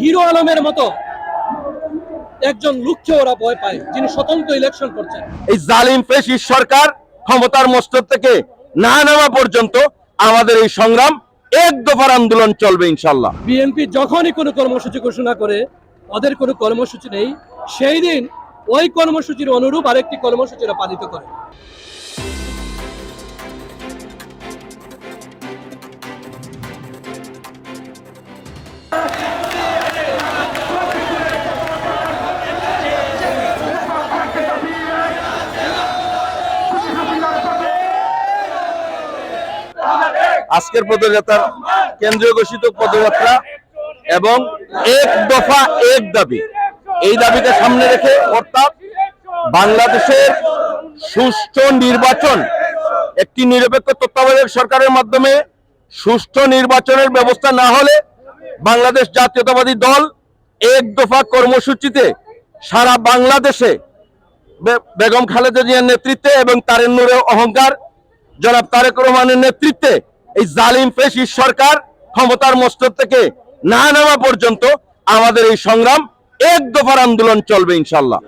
Hero আলমের মতো একজন লোককে ওরা ভয় পায়, যিনি স্বতন্ত্র ইলেকশন করছেন। এই জালিম ফ্যাসিস্ট সরকার ক্ষমতার মস্তক থেকে না নামা পর্যন্ত আমাদের এই সংগ্রাম এক দফার আন্দোলন চলবে ইনশাল্লাহ। বিএনপি যখনই কোনো কর্মসূচি ঘোষণা করে, ওদের কোনো কর্মসূচি নেই, সেই দিন ওই কর্মসূচির অনুরূপ আরেকটি কর্মসূচি ওরা পালিত করে। আজকের পদযাত্রার কেন্দ্রীয় ঘোষিত পদযাত্রা এবং এক দফা এক দাবি, এই দাবিকে সামনে রেখে অর্থাৎ বাংলাদেশের সুষ্ঠু নির্বাচন, একটি নিরপেক্ষ তত্ত্বাবধায়ক সরকারের মাধ্যমে সুষ্ঠু নির্বাচনের ব্যবস্থা না হলে বাংলাদেশ জাতীয়তাবাদী দল এক দফা কর্মসূচিতে সারা বাংলাদেশে বেগম খালেদা জিয়ার নেতৃত্বে এবং তারেন্নুরের অহংকার জনাব তারেক রহমানের নেতৃত্বে এই জালিম ফ্যাসিস্ট সরকার ক্ষমতার মস্তক থেকে না নামা পর্যন্ত আমাদের এই সংগ্রাম এক দফার আন্দোলন চলবে ইনশাল্লাহ।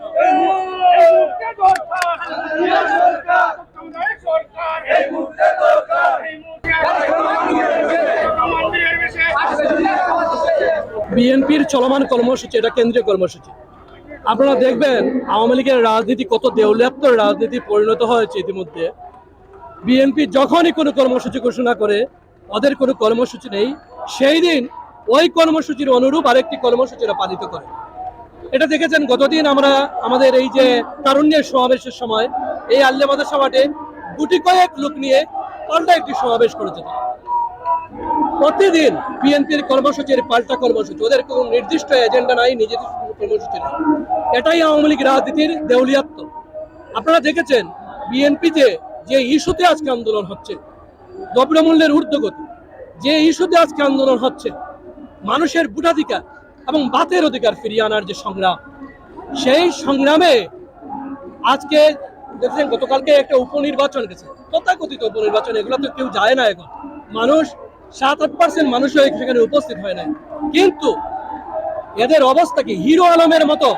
বিএনপির চলমান কর্মসূচি, এটা কেন্দ্রীয় কর্মসূচি। আপনারা দেখবেন আওয়ামী লীগের রাজনীতি কত দেউলিয়াত্মক রাজনীতি পরিণত হয়েছে ইতিমধ্যে। বিএনপি যখনই কোনো কর্মসূচি ঘোষণা করে, ওদের কোনো কর্মসূচি নেই, সেই দিন ওই কর্মসূচির অনুরূপ আরেকটি কর্মসূচি ওরা পালিত করে। এটা দেখেছেন গতদিন আমরা আমাদের এই যে তারুণ্যের সমাবেশের সময় এই আল্লেমাদের সভাতে গুটি কয়েক লোক নিয়ে পাল্টা একটি সমাবেশ করেছে। প্রতিদিন বিএনপির কর্মসূচির পাল্টা কর্মসূচি, ওদের কোনো নির্দিষ্ট এজেন্ডা নাই, নিজেদের কর্মসূচি নেই। এটাই আওয়ামী লীগ রাজনীতির দেউলিয়াত্ব। আপনারা দেখেছেন বিএনপিতে যে ইস্যুতে আজকে আন্দোলন হচ্ছে, দ্রব্যমূল্যের ঊর্ধ্বগতি, যে ইস্যুতে আজকে আন্দোলন হচ্ছে, মানুষের ভোটাধিকার এবং বাতের অধিকার ফিরিয়ে আনার যে সংগ্রাম, সেই সংগ্রামে আজকে দেখছেন গতকালকে একটা উপনির্বাচন গেছে, তথাকথিত উপনির্বাচন, এগুলো তো কেউ যায় না। এখন মানুষ 7-8% মানুষও সেখানে উপস্থিত হয় না, কিন্তু এদের অবস্থা কি? হিরো আলমের মতো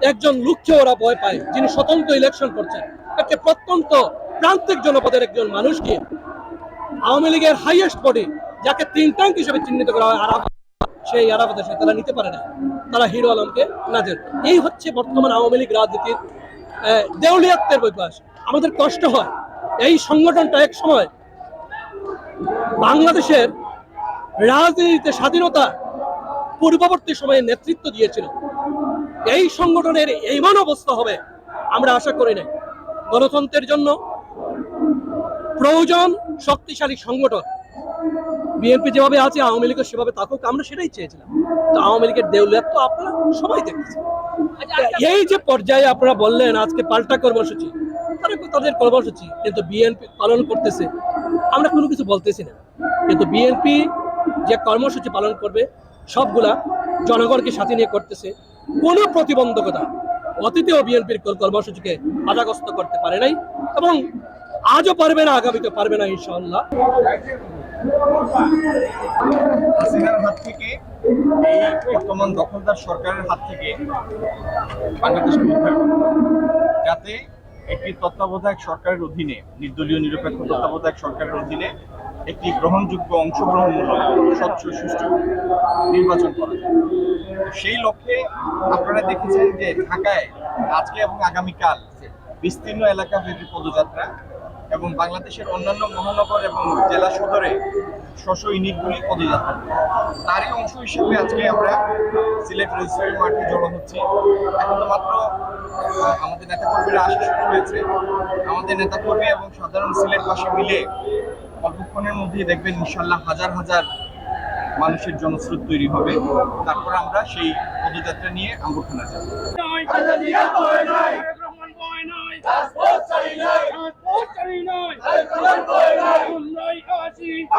একজন লোককে ওরা ভয় পায়, যিনি স্বতন্ত্র ইলেকশন করছেন। একটা প্রত্যন্ত প্রান্তিক জনপদের একজন মানুষকে আওয়ামী লীগের হাইয়েস্ট বডি, যাকে তিন ট্যাঙ্ক হিসেবে চিহ্নিত করা হয়, আরাফাত, সেই আরাফাতের সাথে তারা নিতে পারে না, তারা হিরো আলমকে নাজের। এই হচ্ছে বর্তমান আওয়ামী লীগ রাজনীতির দেউলিয়াত্বের বৈপাস। আমাদের কষ্ট হয়, এই সংগঠনটা এক সময় বাংলাদেশের রাজনীতিতে স্বাধীনতা পূর্ববর্তী সময়ে নেতৃত্ব দিয়েছিল। এই সংগঠনের এইমান অবস্থা হবে আমরা আশা করি না। গণতন্ত্রের জন্য প্রয়োজন শক্তিশালী সংগঠন। বিএনপি যেভাবে আছে, আওয়ামী লীগের সেভাবে থাকুক, আমরা সেটাই চেয়েছিলাম। তো আওয়ামী লীগের দেউলিয়াত্ব আপনারা সবাই দেখতেছেন। এই যে পর্যায়ে আপনারা বললেন আজকে পাল্টা কর্মসূচি, তাদের কর্মসূচি কিন্তু বিএনপি পালন করতেছে, আমরা কোনো কিছু বলতেছি না। কিন্তু বিএনপি যে কর্মসূচি পালন করবে সবগুলা জনগণকে সাথে নিয়ে করতেছে। কোনো প্রতিবন্ধকতা অতীতেও বিএনপির কর্মসূচিকে বাধাগ্রস্ত করতে পারে নাই এবং আজও পারবে না, আগামীতে পারবে না ইনশাআল্লাহ। হাসিনার হাত থেকে, এই বর্তমান দখলদার সরকারের হাত থেকে বাংলাদেশকে উদ্ধার করতে, যাতে একটি তত্ত্বাবধায়ক সরকারের অধীনে, নির্দলীয় নিরপেক্ষ তত্ত্বাবধায়ক সরকারের অধীনে একটি গ্রহণযোগ্য, অংশগ্রহণমূলক, স্বচ্ছ, সুষ্ঠু নির্বাচন করা যায়। সেই লক্ষ্যে আপনারা দেখেছেন যে ঢাকায় আজকে এবং আগামীকাল বিস্তীর্ণ এলাকাব্যাপী পদযাত্রা এবং বাংলাদেশের অন্যান্য মহানগর এবং জেলা সদরে স্ব ইউনিটগুলি পদযাত্রা। তারই অংশ হিসেবে আজকে আমরা সিলেট রেজিস্ট্রারি মাঠে জড়ো হচ্ছি। এখন তো মাত্র আমাদের নেতাকর্মীরা আসা শুরু হয়েছে। আমাদের নেতাকর্মী এবং সাধারণ সিলেটবাসী মিলে অল্পক্ষণের মধ্যেই দেখবেন ইনশাল্লাহ হাজার হাজার মানুষের জনস্রোত তৈরি হবে। তারপর আমরা সেই পদযাত্রা নিয়ে আম্বরখানা যাব।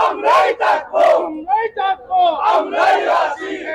আমরাই